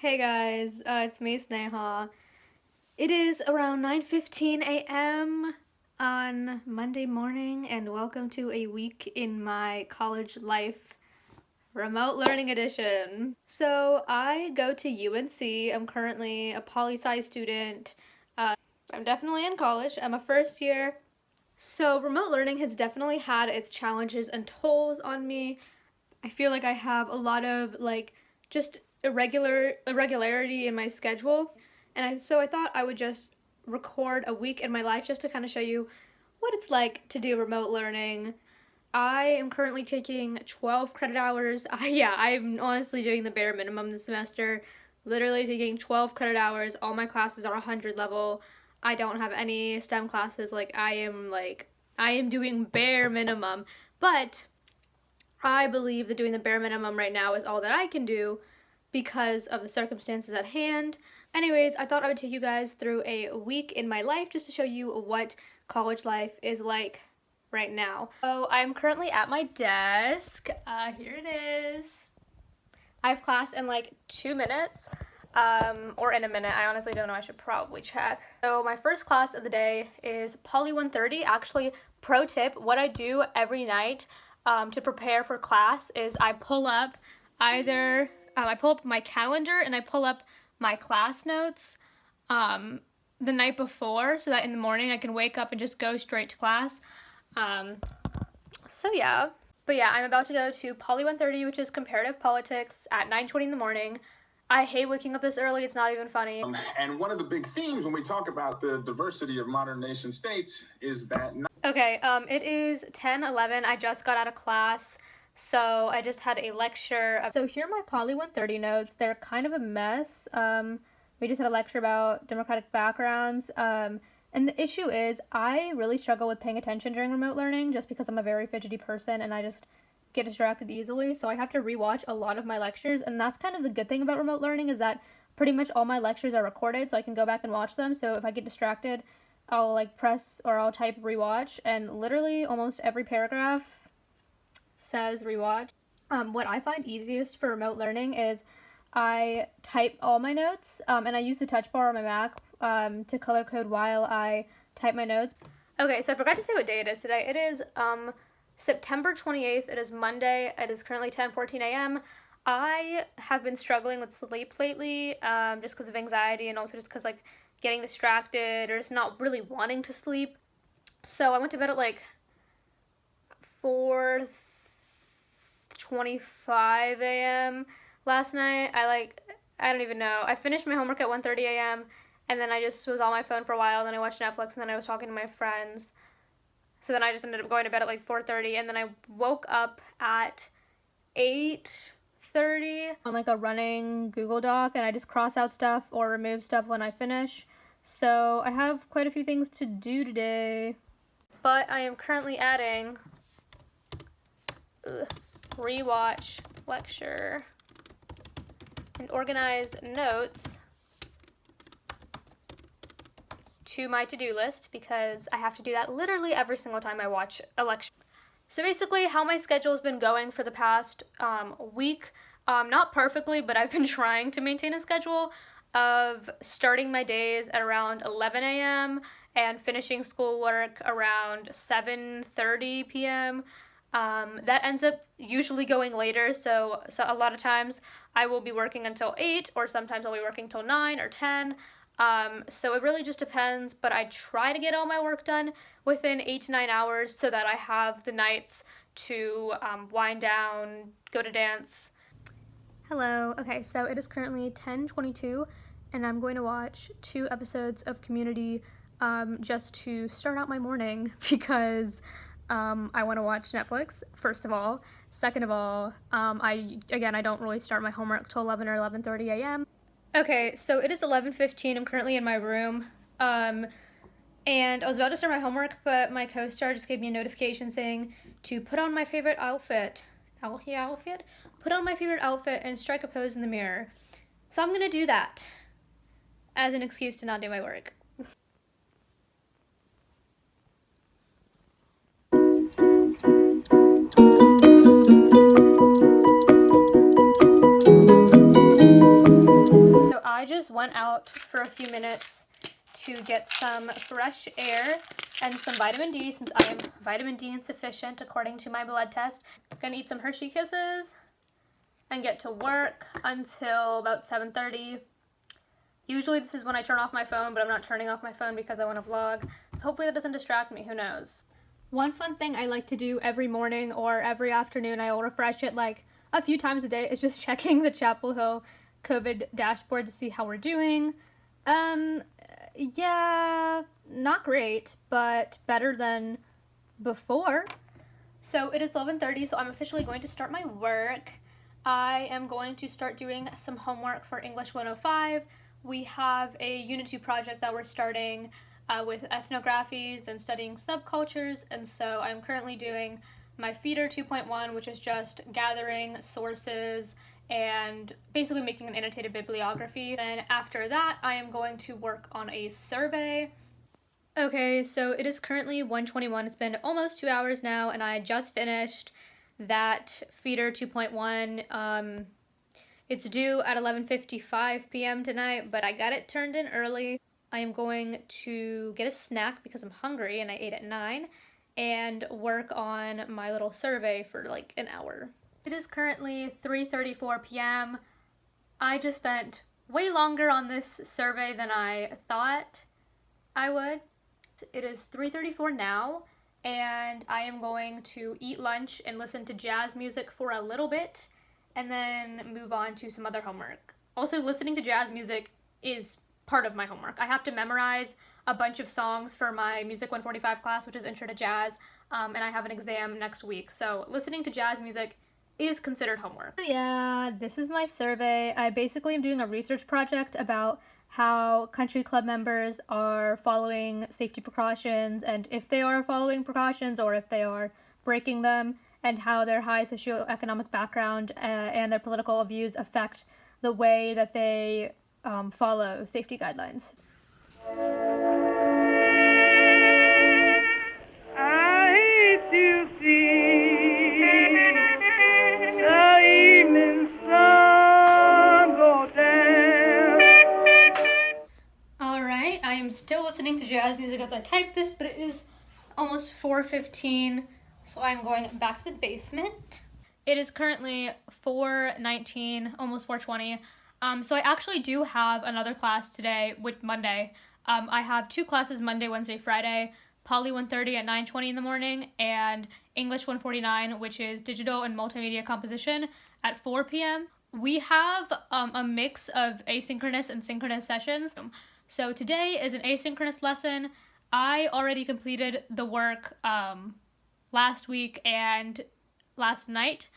Hey guys, it's me, Sneha. It is around 9:15 a.m. on Monday morning, and welcome to a week in my college life remote learning edition. So I go to UNC. I'm currently a poli-sci student. I'm definitely in college. I'm a first year. So remote learning has definitely had its challenges and tolls on me. I feel like I have a lot of just irregularity in my schedule, and so I thought I would just record a week in my life just to kind of show you what it's like to do remote learning. I am currently taking 12 credit hours. I'm honestly doing the bare minimum this semester. Literally taking 12 credit hours. All my classes are 100 level. I don't have any STEM classes. I am doing bare minimum. But I believe that doing the bare minimum right now is all that I can do because of the circumstances at hand. Anyways, I thought I would take you guys through a week in my life just to show you what college life is like right now. So I'm currently at my desk. Here it is. I have class in like 2 minutes, or in a minute. I honestly don't know. I should probably check. So my first class of the day is Poly 130. Actually, pro tip, what I do every night to prepare for class is I pull up my calendar and I pull up my class notes the night before so that in the morning I can wake up and just go straight to class. So yeah. But yeah, I'm about to go to Poly 130, which is comparative politics, at 9:20 in the morning. I hate waking up this early. It's not even funny. And one of the big themes when we talk about the diversity of modern nation states is that... Okay, it is 10:11. I just got out of class, so I just had a lecture. So here are my Poly 130 notes. They're kind of a mess. We just had a lecture about democratic backgrounds. And the issue is I really struggle with paying attention during remote learning just because I'm a very fidgety person and I just get distracted easily. So I have to rewatch a lot of my lectures, and that's kind of the good thing about remote learning is that pretty much all my lectures are recorded, so I can go back and watch them. So if I get distracted, I'll press or I'll type rewatch, and literally almost every paragraph says rewatch. What I find easiest for remote learning is I type all my notes, and I use the touch bar on my Mac to color code while I type my notes. Okay, so I forgot to say what day it is today. It is September 28th. It is Monday. It is currently 10:14 a.m. I have been struggling with sleep lately, just because of anxiety and also just because getting distracted or just not really wanting to sleep. So I went to bed at 4:25 a.m. last night. I don't even know. I finished my homework at 1:30 a.m. and then I just was on my phone for a while, and then I watched Netflix, and then I was talking to my friends. So then I just ended up going to bed at 4:30, and then I woke up at 8:30 on a running Google Doc, and I just cross out stuff or remove stuff when I finish. So I have quite a few things to do today. But I am currently adding rewatch lecture and organize notes to my to-do list because I have to do that literally every single time I watch a lecture. So basically how my schedule's been going for the past week, not perfectly, but I've been trying to maintain a schedule of starting my days at around 11 a.m. and finishing schoolwork around 7:30 p.m. That ends up usually going later, so a lot of times I will be working until 8, or sometimes I'll be working till 9 or 10. So it really just depends, but I try to get all my work done within 8 to 9 hours so that I have the nights to wind down, go to dance. Hello. Okay, so it is currently 10:22, and I'm going to watch 2 episodes of Community just to start out my morning because I want to watch Netflix, first of all. Second of all, I don't really start my homework till 11 or 11:30 a.m. Okay, so it is 11:15. I'm currently in my room, and I was about to start my homework, but my co-star just gave me a notification saying to put on my favorite outfit. Put on my favorite outfit and strike a pose in the mirror. So I'm gonna do that as an excuse to not do my work. gone out for a few minutes to get some fresh air and some vitamin D, since I am vitamin D insufficient according to my blood test. I'm gonna eat some Hershey Kisses and get to work until about 7:30. Usually this is when I turn off my phone, but I'm not turning off my phone because I want to vlog. So hopefully that doesn't distract me, who knows. One fun thing I like to do every morning or every afternoon, I will refresh it like a few times a day, is just checking the Chapel Hill COVID dashboard to see how we're doing. Yeah, not great, but better than before. So it is 11:30, so I'm officially going to start my work. I am going to start doing some homework for English 105. We have a Unit 2 project that we're starting with ethnographies and studying subcultures, and so I'm currently doing my feeder 2.1, which is just gathering sources and basically making an annotated bibliography. And after that, I am going to work on a survey. Okay, so it is currently 1:21. It's been almost 2 hours now, and I just finished that feeder 2.1. It's due at 11:55 p.m. tonight, but I got it turned in early. I am going to get a snack because I'm hungry and I ate at 9, and work on my little survey for like an hour. It is currently 3:34 p.m. I just spent way longer on this survey than I thought I would. It is 3:34 now, and I am going to eat lunch and listen to jazz music for a little bit, and then move on to some other homework. Also, listening to jazz music is part of my homework. I have to memorize a bunch of songs for my Music 145 class, which is Intro to Jazz, and I have an exam next week. So listening to jazz music is considered homework. So yeah, this is my survey. I basically am doing a research project about how country club members are following safety precautions, and if they are following precautions or if they are breaking them, and how their high socioeconomic background and their political views affect the way that they follow safety guidelines. I hate to see the evening sun go down. Alright, I am still listening to jazz music as I type this, but it is almost 4:15. So I'm going back to the basement. It is currently 4:19, almost 4:20. So I actually do have another class today with Monday. I have 2 classes Monday, Wednesday, Friday. Poly 130 at 9:20 in the morning, and English 149, which is digital and multimedia composition, at 4 p.m. We have a mix of asynchronous and synchronous sessions. So today is an asynchronous lesson. I already completed the work last week and last night.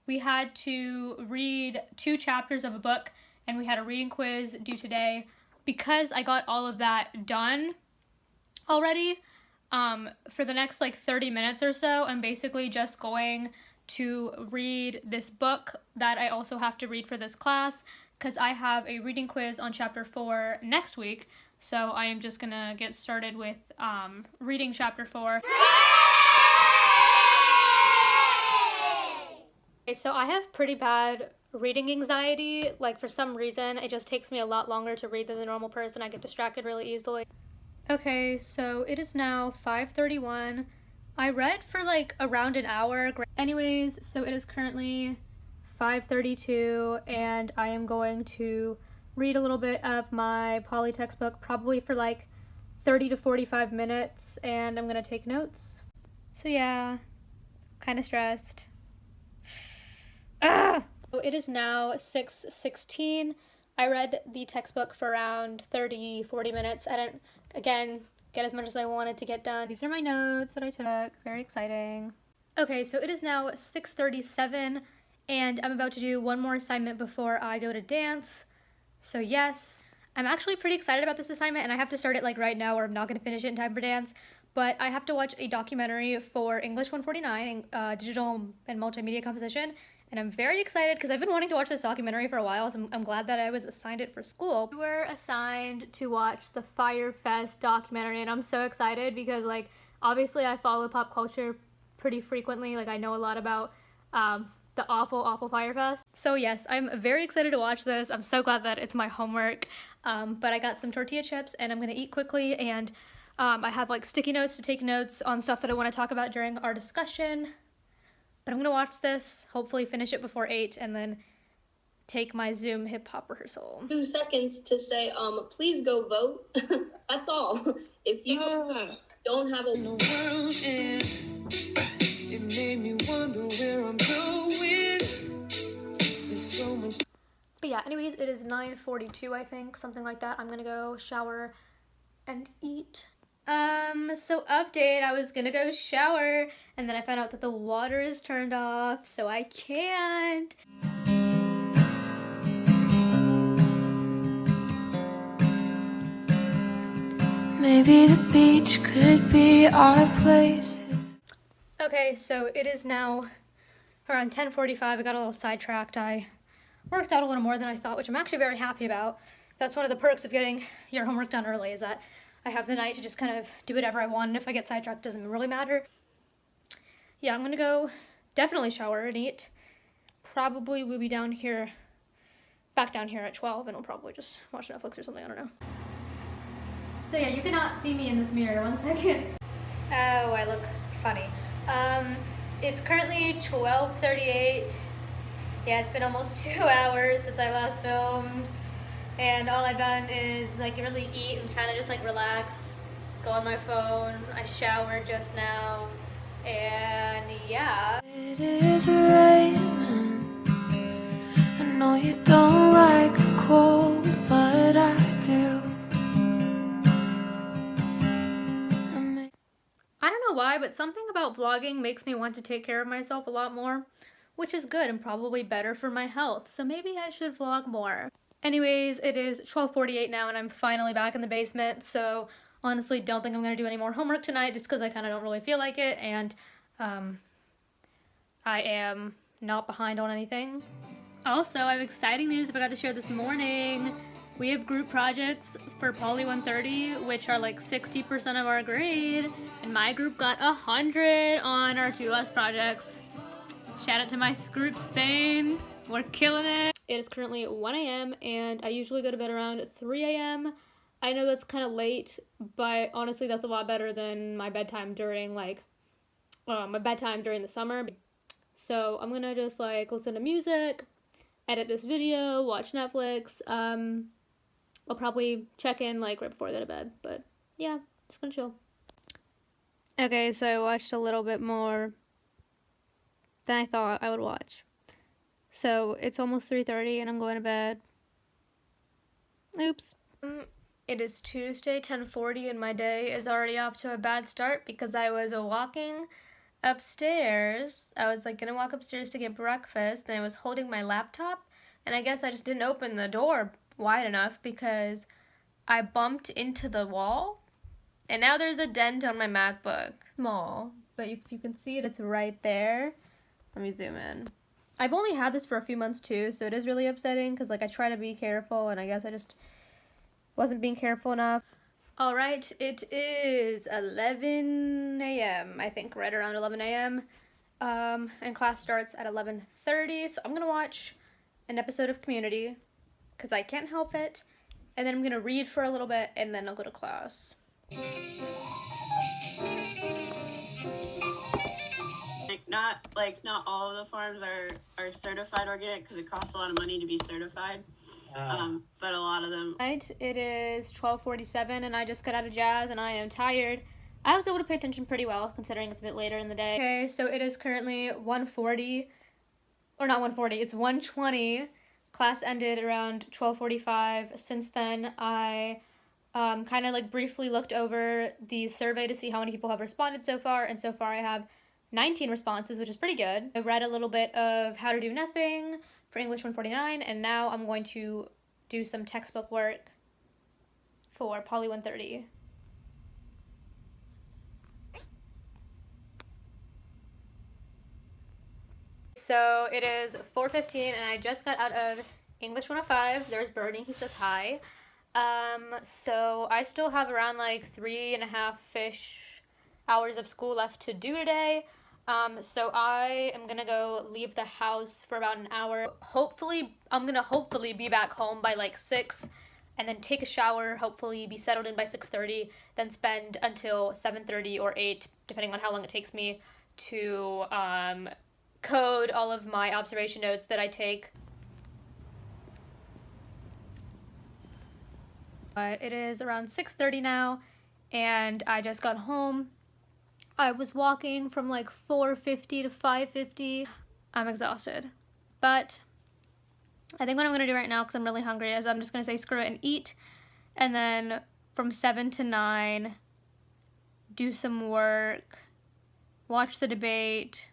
We had to read 2 chapters of a book, and we had a reading quiz due today. Because I got all of that done already, for the next like 30 minutes or so, I'm basically just going to read this book that I also have to read for this class, because I have a reading quiz on chapter 4 next week. So I am just gonna get started with reading chapter 4. Okay, so I have pretty bad reading anxiety. Like, for some reason, it just takes me a lot longer to read than the normal person. I get distracted really easily. Okay, so it is now 5:31. I read for like around an hour. Anyways, so it is currently 5:32, and I am going to read a little bit of my poly textbook, probably for like 30 to 45 minutes, and I'm gonna take notes. So yeah, kind of stressed. So it is now 6:16. I read the textbook for around 30-40 minutes. I didn't, again, get as much as I wanted to get done. These are my notes that I took. Very exciting. Okay, so it is now 6:37, and I'm about to do one more assignment before I go to dance. So yes, I'm actually pretty excited about this assignment, and I have to start it like right now or I'm not going to finish it in time for dance. But I have to watch a documentary for English 149, digital and multimedia composition. And I'm very excited because I've been wanting to watch this documentary for a while, so I'm glad that I was assigned it for school. We were assigned to watch the Fyre Fest documentary, and I'm so excited because, like, obviously I follow pop culture pretty frequently. Like, I know a lot about the awful Fire Fest. So yes, I'm very excited to watch this. I'm so glad that it's my homework. But I got some tortilla chips and I'm gonna eat quickly, and I have like sticky notes to take notes on stuff that I want to talk about during our discussion. But I'm gonna watch this, hopefully finish it before 8, and then take my Zoom hip hop rehearsal. 2 seconds to say, please go vote. That's all. If you don't have a world, it made me wonder where I'm going. There's so much. But yeah, anyways, it is 9:42, I think, something like that. I'm gonna go shower and eat. So update, I was gonna go shower, and then I found out that the water is turned off, so I can't. Maybe the beach could be our place. Okay, so it is now around 10:45. I got a little sidetracked. I worked out a little more than I thought, which I'm actually very happy about. That's one of the perks of getting your homework done early, is that I have the night to just kind of do whatever I want, and if I get sidetracked, it doesn't really matter. Yeah, I'm gonna go definitely shower and eat. Probably we'll be back down here at 12, and we'll probably just watch Netflix or something, I don't know. So yeah, you cannot see me in this mirror, 1 second. Oh, I look funny. It's currently 12:38. Yeah, it's been almost 2 hours since I last filmed. And all I've done is like really eat and kind of just like relax, go on my phone. I showered just now, and yeah. It is raining. I know you don't like the cold, but I do. I don't know why, but something about vlogging makes me want to take care of myself a lot more, which is good and probably better for my health. So maybe I should vlog more. Anyways, it is 12:48 now, and I'm finally back in the basement, so honestly don't think I'm going to do any more homework tonight just because I kind of don't really feel like it, and I am not behind on anything. Also, I have exciting news I forgot to share this morning. We have group projects for Poly 130, which are like 60% of our grade, and my group got 100 on our 2S projects. Shout out to my group Spain. We're killing it. It is currently 1 a.m. and I usually go to bed around 3 a.m. I know that's kind of late, but honestly that's a lot better than my bedtime during the summer. So I'm gonna just like listen to music, edit this video, watch Netflix. I'll probably check in like right before I go to bed, but yeah, just gonna chill. Okay, so I watched a little bit more than I thought I would watch. So it's almost 3:30 and I'm going to bed. Oops. It is Tuesday, 10:40, and my day is already off to a bad start because I was walking upstairs. I was like gonna walk upstairs to get breakfast, and I was holding my laptop, and I guess I just didn't open the door wide enough because I bumped into the wall, and now there's a dent on my MacBook. Small, but if you can see it, it's right there. Let me zoom in. I've only had this for a few months too, so it is really upsetting because like I try to be careful and I guess I just wasn't being careful enough. Alright, it is 11 a.m. I think, right around 11 a.m. And class starts at 11:30, so I'm gonna watch an episode of Community because I can't help it, and then I'm gonna read for a little bit and then I'll go to class. Not all of the farms are certified organic because it costs a lot of money to be certified. But a lot of them. Right, it is 12:47 and I just got out of jazz and I am tired. I was able to pay attention pretty well considering it's a bit later in the day. Okay, so it is currently 1:40, or not 1:40, it's 1:20. Class ended around 12:45. Since then, I kind of like briefly looked over the survey to see how many people have responded so far, and so far I have 19 responses, which is pretty good. I read a little bit of How to Do Nothing for English 149, and now I'm going to do some textbook work for Poly 130. So it is 4:15 and I just got out of English 105. There's Bernie, he says hi. So I still have around like 3.5-ish hours of school left to do today. So I am gonna go leave the house for about an hour. I'm gonna hopefully be back home by like 6, and then take a shower, hopefully be settled in by 6:30, then spend until 7:30 or 8, depending on how long it takes me, to code all of my observation notes that I take. But it is around 6:30 now, and I just got home. I was walking from like 4:50 to 5:50. I'm exhausted. But I think what I'm going to do right now, because I'm really hungry, is I'm just going to say screw it and eat. And then from 7 to 9, do some work, watch the debate,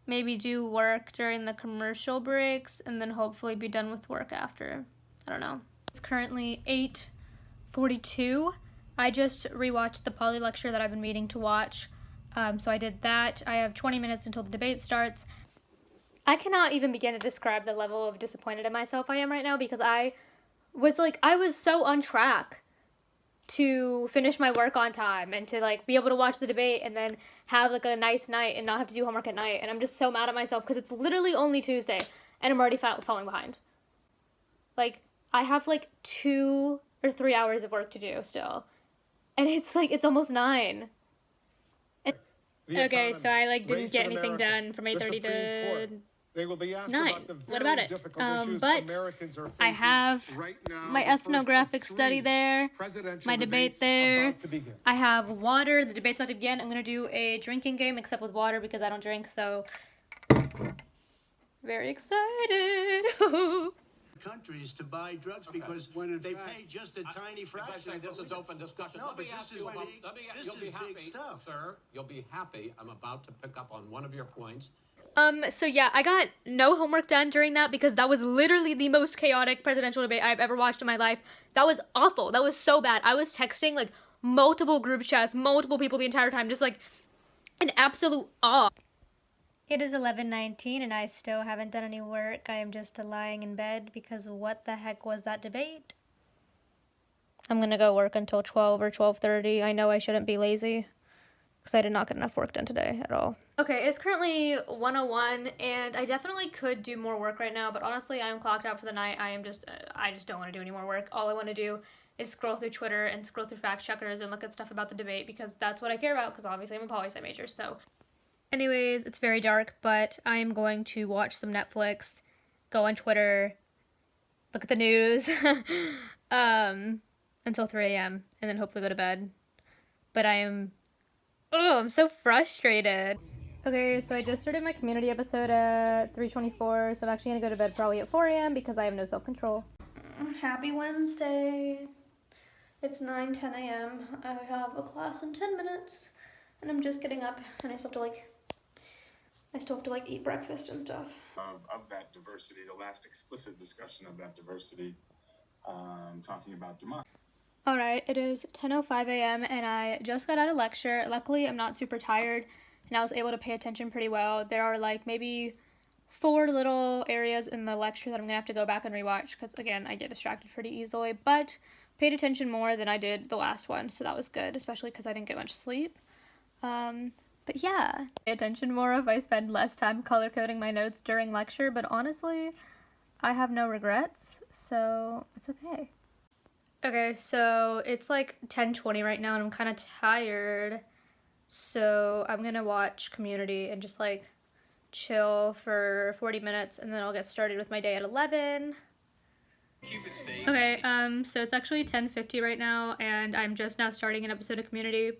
maybe do work during the commercial breaks, and then hopefully be done with work after. I don't know. It's currently 8:42. I just rewatched the poly lecture that I've been meaning to watch. So I did that. I have 20 minutes until the debate starts. I cannot even begin to describe the level of disappointed in myself I am right now, because I was so on track to finish my work on time and to like be able to watch the debate and then have like a nice night and not have to do homework at night. And I'm just so mad at myself because it's literally only Tuesday and I'm already falling behind. Like, I have like 2 or 3 hours of work to do still. And it's almost 9. Okay, so I like didn't get anything done from 8:30 to they will be asked 9. about the What about very it? difficult issues But Americans are I facing have right now, my the first of ethnographic 3 study there, presidential my debate debates there. about to begin. I have water. The debate's about to begin. I'm gonna do a drinking game, except with water because I don't drink. So very excited. Countries to buy drugs because when they pay just a tiny fraction. As I say, this is open discussion. No, let me but ask this you is about. big. You'll This be is happy, big stuff, sir. You'll be happy. I'm about to pick up on one of your points. So yeah, I got no homework done during that because that was literally the most chaotic presidential debate I've ever watched in my life. That was awful. That was so bad. I was texting like multiple group chats, multiple people the entire time, just like an absolute awe. It is 11:19 and I still haven't done any work. I am just lying in bed because what the heck was that debate? I'm gonna go work until 12 or 12:30. I know I shouldn't be lazy because I did not get enough work done today at all. Okay, it's currently 1:01 and I definitely could do more work right now, but honestly I'm clocked out for the night. I just don't want to do any more work. All I want to do is scroll through Twitter and scroll through fact checkers and look at stuff about the debate because that's what I care about, because obviously I'm a poli-sci major. So anyways, it's very dark, but I am going to watch some Netflix, go on Twitter, look at the news until 3 a.m. and then hopefully go to bed. But I'm so frustrated. Okay, so I just started my community episode at 3:24, so I'm actually gonna go to bed probably at 4 a.m. because I have no self-control. Happy Wednesday. It's 9:10 a.m. I have a class in 10 minutes, and I'm just getting up, and I still have to like eat breakfast and stuff. Of that diversity, the last explicit discussion of that diversity, talking about democracy. Alright, it is 10:05 a.m. and I just got out of lecture. Luckily, I'm not super tired and I was able to pay attention pretty well. There are like maybe 4 little areas in the lecture that I'm gonna have to go back and rewatch because, again, I get distracted pretty easily, but paid attention more than I did the last one, so that was good, especially because I didn't get much sleep. But yeah, pay attention more if I spend less time color coding my notes during lecture, but honestly, I have no regrets, so it's okay. Okay, so it's like 10:20 right now and I'm kind of tired, so I'm gonna watch Community and just like chill for 40 minutes and then I'll get started with my day at 11. Okay, so it's actually 10:50 right now and I'm just now starting an episode of Community,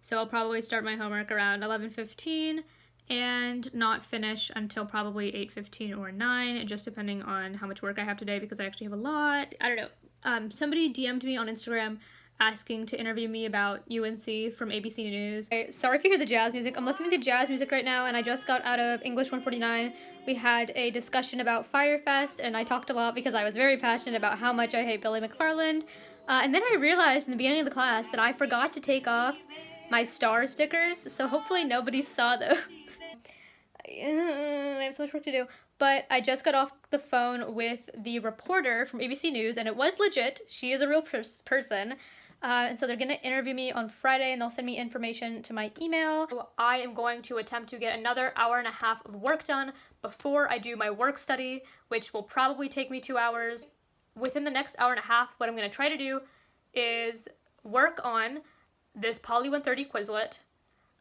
so I'll probably start my homework around 11:15 and not finish until probably 8:15 or 9, just depending on how much work I have today because I actually have a lot. I don't know. Somebody DM'd me on Instagram asking to interview me about UNC from ABC News. Okay, sorry if you hear the jazz music. I'm listening to jazz music right now and I just got out of English 149. We had a discussion about Firefest and I talked a lot because I was very passionate about how much I hate Billy McFarland. And then I realized in the beginning of the class that I forgot to take off my star stickers, so hopefully nobody saw those. I have so much work to do. But I just got off the phone with the reporter from ABC News, and it was legit. She is a real person. And so they're going to interview me on Friday, and they'll send me information to my email. So I am going to attempt to get another hour and a half of work done before I do my work study, which will probably take me 2 hours. Within the next hour and a half, what I'm going to try to do is work on this Poly 130 Quizlet.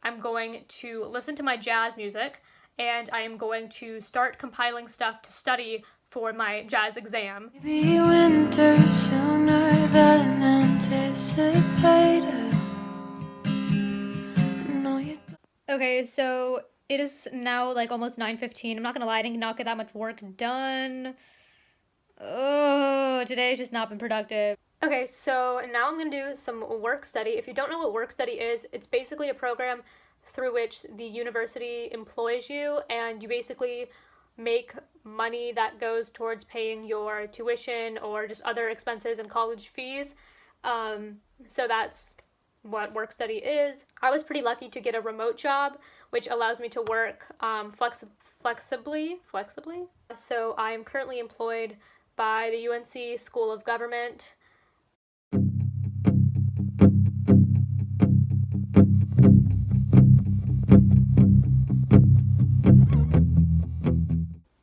I'm going to listen to my jazz music, and I am going to start compiling stuff to study for my jazz exam. Maybe winter sooner than anticipated. I know you don't. Okay, so it is now like almost 9:15. I'm not gonna lie, I did not get that much work done. Oh, today's just not been productive. Okay, so now I'm gonna do some work study. If you don't know what work study is, it's basically a program through which the university employs you, and you basically make money that goes towards paying your tuition or just other expenses and college fees. So that's what work study is. I was pretty lucky to get a remote job, which allows me to work flexibly. So I am currently employed by the UNC School of Government.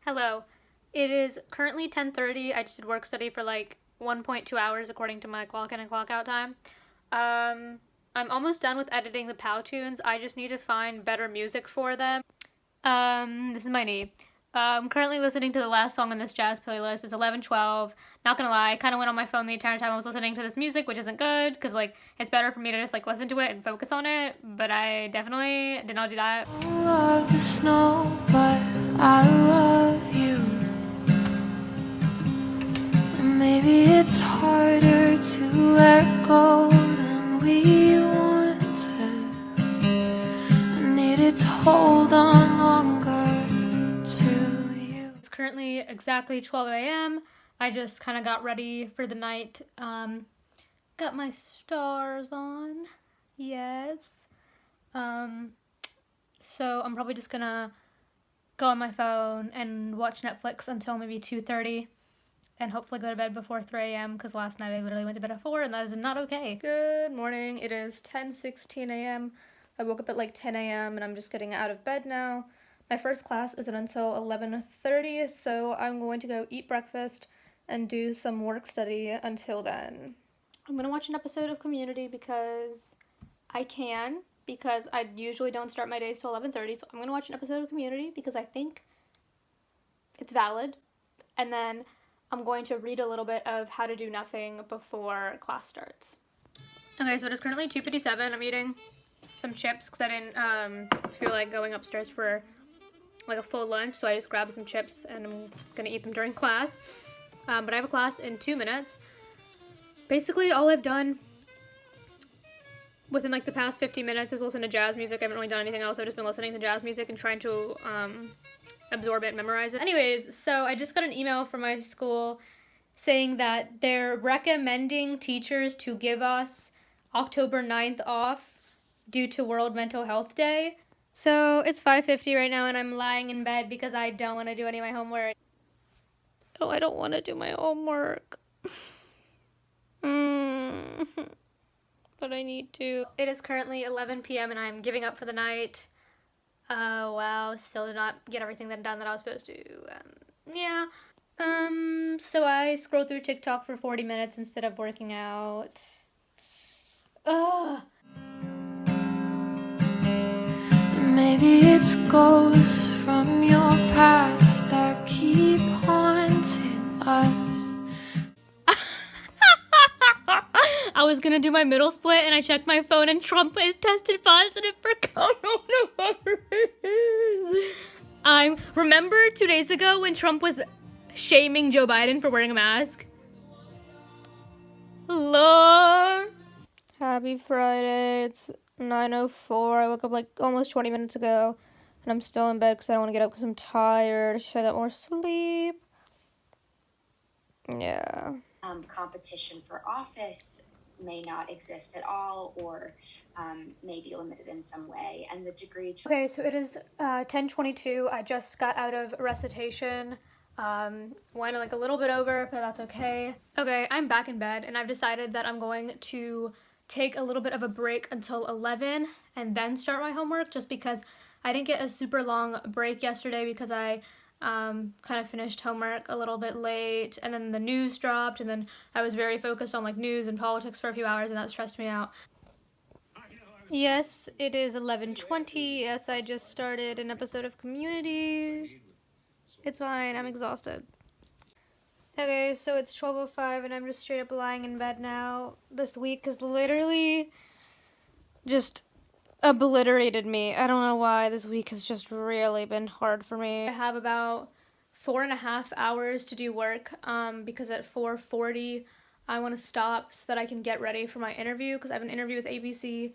Hello. It is currently 10:30. I just did work study for like 1.2 hours according to my clock in and clock out time. I'm almost done with editing the POW tunes. I just need to find better music for them. This is my knee. I'm currently listening to the last song on this jazz playlist. It's 11:12. Not gonna lie, I kind of went on my phone the entire time I was listening to this music, which isn't good, because like it's better for me to just like listen to it and focus on it, but I definitely did not do that. I love the snow, but I love you. And maybe it's harder to let go than we wanted. I needed to hold on longer to you. It's currently exactly 12 a.m. I just kind of got ready for the night. Got my stars on. Yes. So I'm probably just gonna go on my phone and watch Netflix until maybe 2:30 and hopefully go to bed before 3 a.m. because last night I literally went to bed at 4 and that is not okay. Good morning. It is 10:16 a.m. I woke up at like 10 a.m. and I'm just getting out of bed now. My first class isn't until 11:30, so I'm going to go eat breakfast and do some work study until then. I'm gonna watch an episode of Community because I can, because I usually don't start my days till 11:30, so I'm gonna watch an episode of Community because I think it's valid. And then I'm going to read a little bit of How to Do Nothing before class starts. Okay, so it is currently 2:57. I'm eating some chips because I didn't feel like going upstairs for like a full lunch, so I just grabbed some chips and I'm gonna eat them during class. But I have a class in 2 minutes. Basically, all I've done within like the past 50 minutes is listen to jazz music. I haven't really done anything else. I've just been listening to jazz music and trying to absorb it and memorize it. Anyways, so I just got an email from my school saying that they're recommending teachers to give us October 9th off due to World Mental Health Day. So it's 5:50 right now and I'm lying in bed because I don't want to do any of my homework. Oh, I don't want to do my homework. But I need to. It is currently 11 p.m. and I'm giving up for the night. Oh, wow. Still did not get everything done that I was supposed to. Yeah. So I scrolled through TikTok for 40 minutes instead of working out. Ugh. Maybe it's ghosts from your past that keep haunting us. I was gonna do my middle split and I checked my phone and Trump tested positive for coronavirus. I remember 2 days ago when Trump was shaming Joe Biden for wearing a mask. Lord. Happy Friday. It's 9:04. I woke up like almost 20 minutes ago and I'm still in bed because I don't want to get up because I'm tired. Should I get more sleep? Yeah. Competition for office may not exist at all or may be limited in some way, and the degree... Okay, so it is 10:22. I just got out of recitation. Went like a little bit over, but that's okay. Okay, I'm back in bed, and I've decided that I'm going to take a little bit of a break until 11 and then start my homework, just because I didn't get a super long break yesterday because I kind of finished homework a little bit late, and then the news dropped, and then I was very focused on like news and politics for a few hours, and that stressed me out. Yes, it is 11:20. Yes, I just started an episode of Community. It's fine, I'm exhausted. Okay, so it's 12:05 and I'm just straight up lying in bed now. This week has literally just obliterated me. I don't know why. This week has just really been hard for me. I have about 4.5 hours to do work because at 4:40 I want to stop so that I can get ready for my interview, because I have an interview with ABC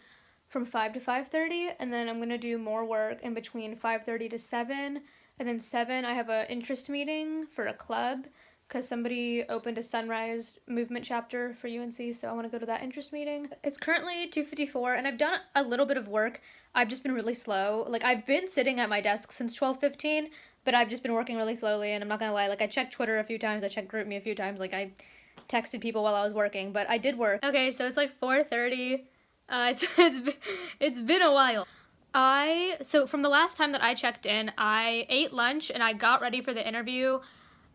from 5 to 5:30, and then I'm going to do more work in between 5:30 to 7, and then 7 I have an interest meeting for a club because somebody opened a Sunrise Movement chapter for UNC, so I want to go to that interest meeting. It's currently 2:54, and I've done a little bit of work. I've just been really slow. Like, I've been sitting at my desk since 12:15, but I've just been working really slowly, and I'm not gonna lie, like, I checked Twitter a few times, I checked GroupMe a few times, like, I texted people while I was working, but I did work. Okay, so it's like 4:30. It's been a while. So from the last time that I checked in, I ate lunch and I got ready for the interview,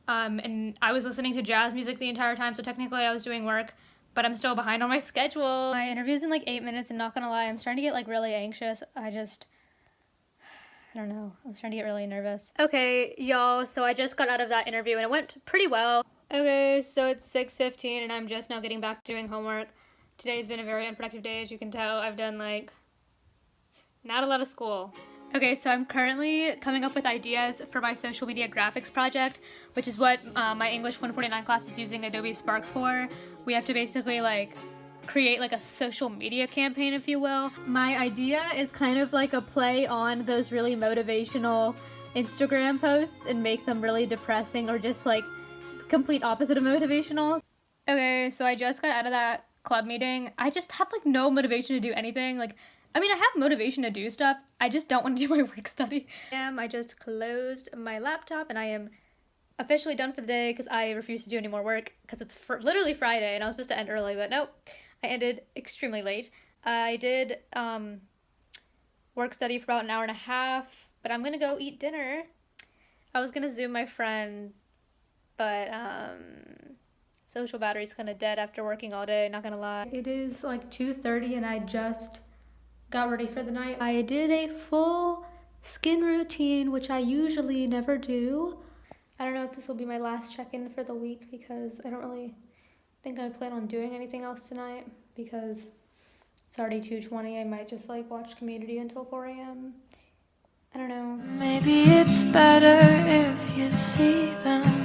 and I was listening to jazz music the entire time, so technically I was doing work, but I'm still behind on my schedule. My interview's in like 8 minutes, and not gonna lie, I'm starting to get like really anxious. I don't know, I'm starting to get really nervous. Okay, y'all, so I just got out of that interview and it went pretty well. Okay, so it's 6:15 and I'm just now getting back to doing homework. Today's been a very unproductive day, as you can tell. I've done like not a lot of school. Okay, so I'm currently coming up with ideas for my social media graphics project, which is what my English 149 class is using Adobe Spark for. We have to basically like create like a social media campaign, if you will. My idea is kind of like a play on those really motivational Instagram posts and make them really depressing or just like complete opposite of motivational. Okay, so I just got out of that club meeting. I just have like no motivation to do anything. Like, I mean, I have motivation to do stuff, I just don't want to do my work study. I just closed my laptop and I am officially done for the day because I refuse to do any more work because it's literally Friday and I was supposed to end early, but nope, I ended extremely late. I did work study for about an hour and a half, but I'm gonna go eat dinner. I was gonna Zoom my friend, but social battery's kind of dead after working all day, not gonna lie. It is like 2:30 and I just got ready for the night. I did a full skin routine, which I usually never do. I don't know if this will be my last check-in for the week because I don't really think I plan on doing anything else tonight because it's already 2:20. I might just like watch Community until 4 a.m. I don't know. Maybe it's better if you see them